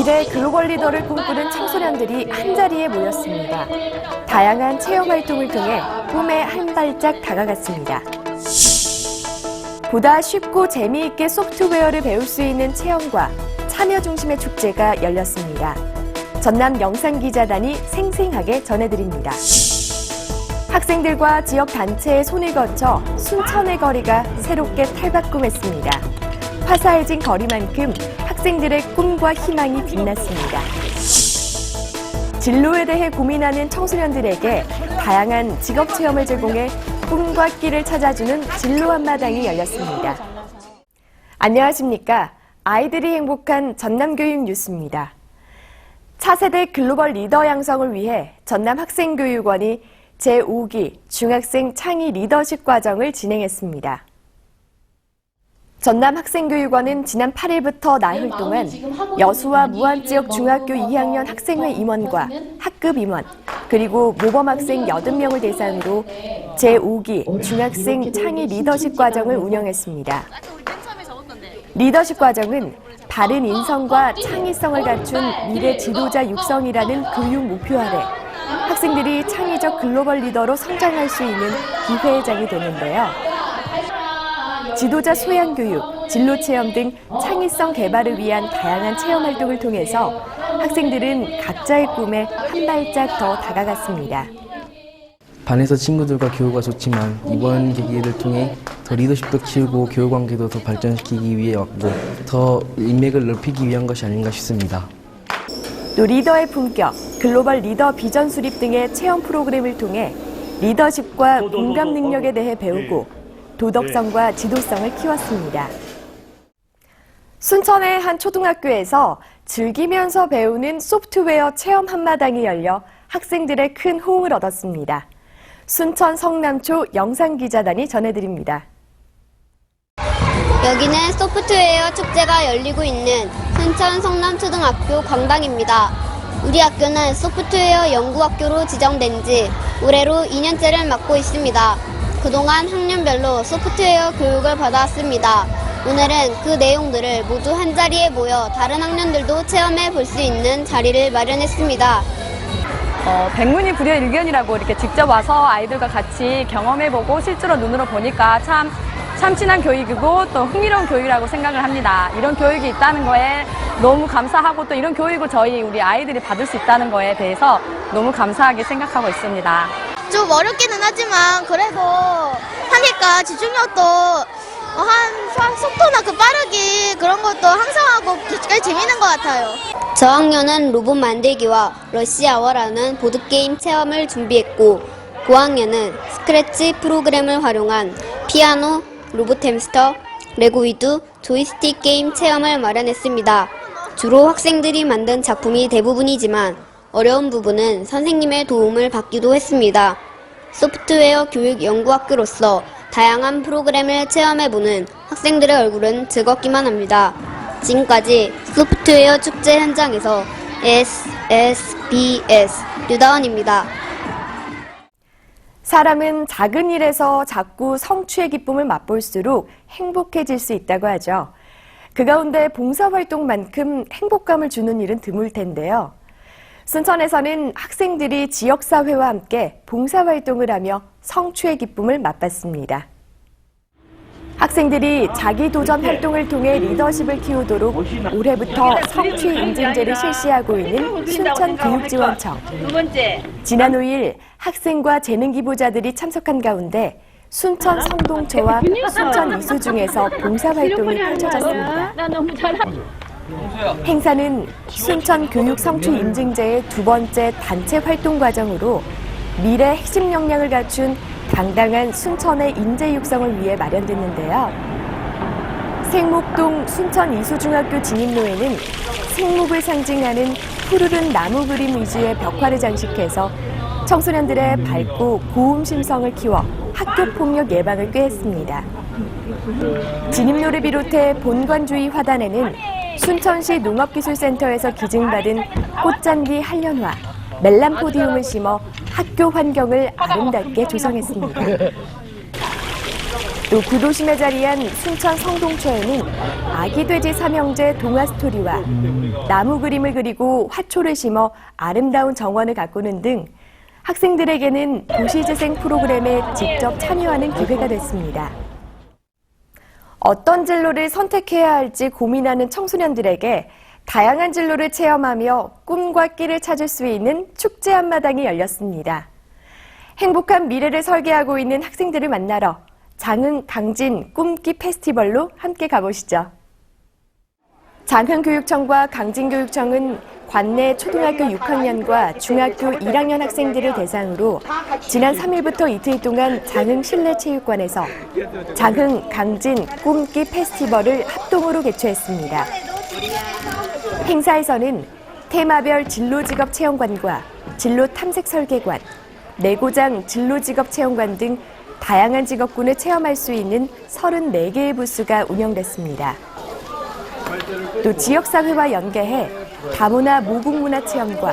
미래 글로벌 리더를 꿈꾸는 청소년들이 한자리에 모였습니다. 다양한 체험 활동을 통해 꿈에 한 발짝 다가갔습니다. 보다 쉽고 재미있게 소프트웨어를 배울 수 있는 체험과 참여 중심의 축제가 열렸습니다. 전남 영상기자단이 생생하게 전해드립니다. 학생들과 지역 단체의 손을 거쳐 순천의 거리가 새롭게 탈바꿈했습니다. 화사해진 거리만큼 학생들의 꿈과 희망이 빛났습니다. 진로에 대해 고민하는 청소년들에게 다양한 직업 체험을 제공해 꿈과 끼를 찾아주는 진로 한마당이 열렸습니다. 안녕하십니까? 아이들이 행복한 전남교육 뉴스입니다. 차세대 글로벌 리더 양성을 위해 전남학생교육원이 제5기 중학생 창의 리더십 과정을 진행했습니다. 전남학생교육원은 지난 8일부터 나흘 동안 여수와 무안지역 중학교 2학년 학생회 임원과 학급 임원, 그리고 모범학생 80명을 대상으로 제5기 중학생 창의 리더십 과정을 운영했습니다. 리더십 과정은 바른 인성과 창의성을 갖춘 미래 지도자 육성이라는 교육 목표 아래 학생들이 창의적 글로벌 리더로 성장할 수 있는 기회장이 되는데요. 지도자 소양 교육, 진로 체험 등 창의성 개발을 위한 다양한 체험 활동을 통해서 학생들은 각자의 꿈에 한 발짝 더 다가갔습니다. 반에서 친구들과 교우가 좋지만 이번 계기를 통해 더 리더십도 키우고 교우 관계도 더 발전시키기 위해 왔고 더 인맥을 넓히기 위한 것이 아닌가 싶습니다. 또 리더의 품격, 글로벌 리더 비전 수립 등의 체험 프로그램을 통해 리더십과 공감 능력에 대해 배우고 도덕성과 지도성을 키웠습니다. 순천의 한 초등학교에서 즐기면서 배우는 소프트웨어 체험 한마당이 열려 학생들의 큰 호응을 얻었습니다. 순천 성남초 영상기자단이 전해드립니다. 여기는 소프트웨어 축제가 열리고 있는 순천 성남초등학교 광장입니다. 우리 학교는 소프트웨어 연구학교로 지정된 지 올해로 2년째를 맡고 있습니다. 그동안 학년별로 소프트웨어 교육을 받아왔습니다. 오늘은 그 내용들을 모두 한자리에 모여 다른 학년들도 체험해 볼 수 있는 자리를 마련했습니다. 백문이 불여일견이라고 이렇게 직접 와서 아이들과 같이 경험해보고 실제로 눈으로 보니까 참 참신한 교육이고 또 흥미로운 교육이라고 생각을 합니다. 이런 교육이 있다는 거에 너무 감사하고 또 이런 교육을 우리 아이들이 받을 수 있다는 거에 대해서 너무 감사하게 생각하고 있습니다. 좀 어렵기는 하지만 그래도 하니까 집중력도 속도나 빠르기 그런 것도 항상 하고 꽤 재밌는 것 같아요. 저학년은 로봇 만들기와 러시아어라는 보드게임 체험을 준비했고 고학년은 스크래치 프로그램을 활용한 피아노, 로봇 햄스터, 레고 위드, 조이스틱 게임 체험을 마련했습니다. 주로 학생들이 만든 작품이 대부분이지만 어려운 부분은 선생님의 도움을 받기도 했습니다. 소프트웨어 교육 연구학교로서 다양한 프로그램을 체험해보는 학생들의 얼굴은 즐겁기만 합니다. 지금까지 소프트웨어 축제 현장에서 SBS 류다원입니다. 사람은 작은 일에서 자꾸 성취의 기쁨을 맛볼수록 행복해질 수 있다고 하죠. 그 가운데 봉사활동만큼 행복감을 주는 일은 드물 텐데요. 순천에서는 학생들이 지역사회와 함께 봉사활동을 하며 성취의 기쁨을 맛봤습니다. 학생들이 자기도전 활동을 통해 리더십을 키우도록 올해부터 성취 인증제를 실시하고 있는 순천교육지원청. 지난 5일 학생과 재능기부자들이 참석한 가운데 순천 성동초와 순천 이수중에서 봉사활동이 펼쳐졌습니다. 행사는 순천 교육 성취 인증제의 두 번째 단체 활동 과정으로 미래 핵심 역량을 갖춘 당당한 순천의 인재 육성을 위해 마련됐는데요. 생목동 순천 이수중학교 진입로에는 생목을 상징하는 푸르른 나무 그림 위주의 벽화를 장식해서 청소년들의 밝고 고움 심성을 키워 학교 폭력 예방을 꾀했습니다. 진입로를 비롯해 본관주의 화단에는 순천시 농업기술센터에서 기증받은 꽃잔디 한련화, 멜람 포디움을 심어 학교 환경을 아름답게 조성했습니다. 또 구도심에 자리한 순천 성동초에는 아기 돼지 삼형제 동화 스토리와 나무 그림을 그리고 화초를 심어 아름다운 정원을 가꾸는 등 학생들에게는 도시재생 프로그램에 직접 참여하는 기회가 됐습니다. 어떤 진로를 선택해야 할지 고민하는 청소년들에게 다양한 진로를 체험하며 꿈과 끼를 찾을 수 있는 축제 한마당이 열렸습니다. 행복한 미래를 설계하고 있는 학생들을 만나러 장흥 강진 꿈기 페스티벌로 함께 가보시죠. 장흥교육청과 강진교육청은 관내 초등학교 6학년과 중학교 1학년 학생들을 대상으로 지난 3일부터 이틀 동안 장흥 실내체육관에서 장흥 강진 꿈기 페스티벌을 합동으로 개최했습니다. 행사에서는 테마별 진로직업 체험관과 진로 탐색 설계관, 내고장 진로직업 체험관 등 다양한 직업군을 체험할 수 있는 34개의 부스가 운영됐습니다. 또 지역사회와 연계해 다문화 모국문화 체험과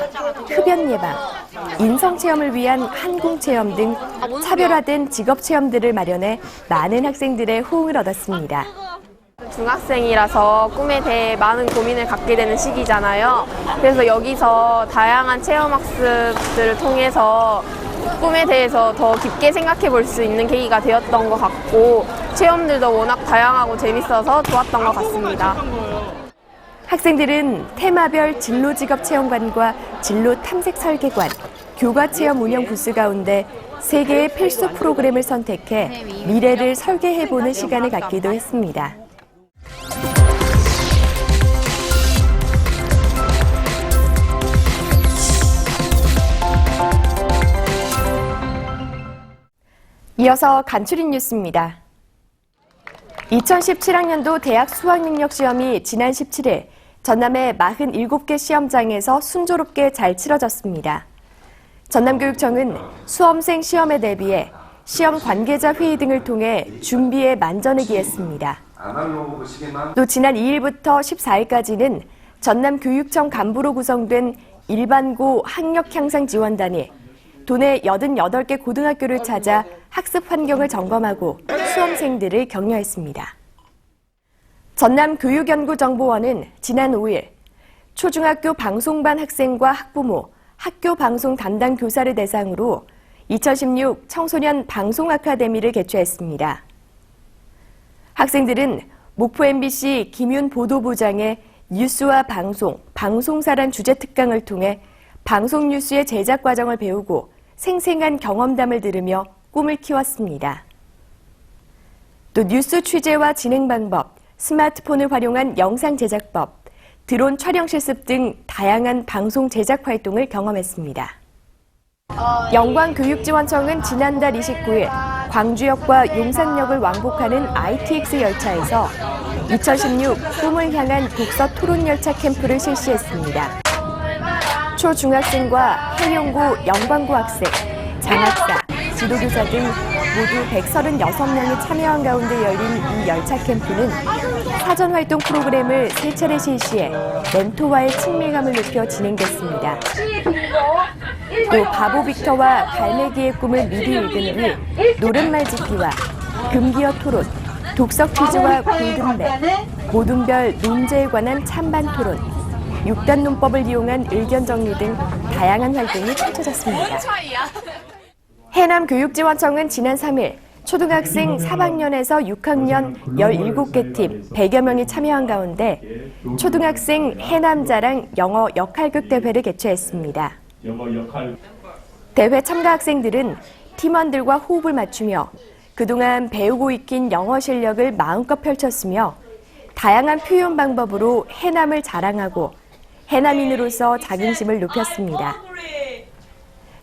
흡연 예방, 인성 체험을 위한 한궁 체험 등 차별화된 직업 체험들을 마련해 많은 학생들의 호응을 얻었습니다. 중학생이라서 꿈에 대해 많은 고민을 갖게 되는 시기잖아요. 그래서 여기서 다양한 체험학습들을 통해서 꿈에 대해서 더 깊게 생각해 볼 수 있는 계기가 되었던 것 같고 체험들도 워낙 다양하고 재밌어서 좋았던 것 같습니다. 학생들은 테마별 진로직업 체험관과 진로 탐색 설계관, 교과 체험 운영 부스 가운데 3개의 필수 프로그램을 선택해 미래를 설계해보는 시간을 갖기도 했습니다. 이어서 간추린 뉴스입니다. 2017학년도 대학 수학능력시험이 지난 17일 전남의 47개 시험장에서 순조롭게 잘 치러졌습니다. 전남교육청은 수험생 시험에 대비해 시험 관계자 회의 등을 통해 준비에 만전을 기했습니다. 또 지난 2일부터 14일까지는 전남교육청 간부로 구성된 일반고 학력향상지원단이 도내 88개 고등학교를 찾아 학습 환경을 점검하고 수험생들을 격려했습니다. 전남교육연구정보원은 지난 5일 초중학교 방송반 학생과 학부모, 학교 방송 담당 교사를 대상으로 2016 청소년 방송 아카데미를 개최했습니다. 학생들은 목포 MBC 김윤 보도부장의 뉴스와 방송, 방송사란 주제 특강을 통해 방송 뉴스의 제작 과정을 배우고 생생한 경험담을 들으며 꿈을 키웠습니다. 또 뉴스 취재와 진행 방법, 스마트폰을 활용한 영상 제작법, 드론 촬영 실습 등 다양한 방송 제작 활동을 경험했습니다. 영광교육지원청은 지난달 29일 광주역과 용산역을 왕복하는 ITX 열차에서 2016 꿈을 향한 독서 토론 열차 캠프를 실시했습니다. 초중학생과 해용고, 영광고 학생, 장학사, 지도교사 등 모두 136명이 참여한 가운데 열린 이 열차 캠프는 사전활동 프로그램을 3차례 실시해 멘토와의 친밀감을 높여 진행됐습니다. 또 바보 빅터와 갈매기의 꿈을 미리 읽은 뒤 노랫말 짓기와 금기어 토론, 독서 퀴즈와 골든벨, 모든별 논제에 관한 찬반 토론, 6단 논법을 이용한 의견 정리 등 다양한 활동이 펼쳐졌습니다. 해남교육지원청은 지난 3일 초등학생 3학년에서 6학년 17개 팀 100여 명이 참여한 가운데 초등학생 해남자랑 영어 역할극 대회를 개최했습니다. 대회 참가 학생들은 팀원들과 호흡을 맞추며 그동안 배우고 익힌 영어 실력을 마음껏 펼쳤으며 다양한 표현 방법으로 해남을 자랑하고 해남인으로서 자긍심을 높였습니다.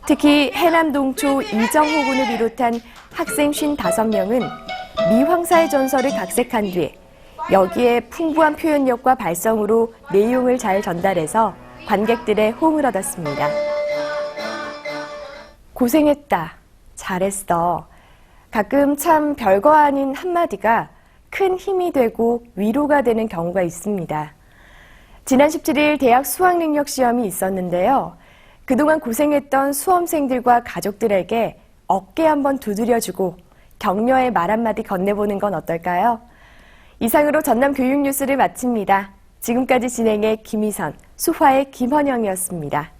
특히 해남 동초 이정호 군을 비롯한 학생 55명은 미황사의 전설을 각색한 뒤 여기에 풍부한 표현력과 발성으로 내용을 잘 전달해서 관객들의 호응을 얻었습니다. 고생했다, 잘했어. 가끔 참 별거 아닌 한마디가 큰 힘이 되고 위로가 되는 경우가 있습니다. 지난 17일 대학 수학능력 시험이 있었는데요. 그동안 고생했던 수험생들과 가족들에게 어깨 한번 두드려주고 격려의 말 한마디 건네보는 건 어떨까요? 이상으로 전남 교육 뉴스를 마칩니다. 지금까지 진행의 김희선, 수화의 김헌영이었습니다.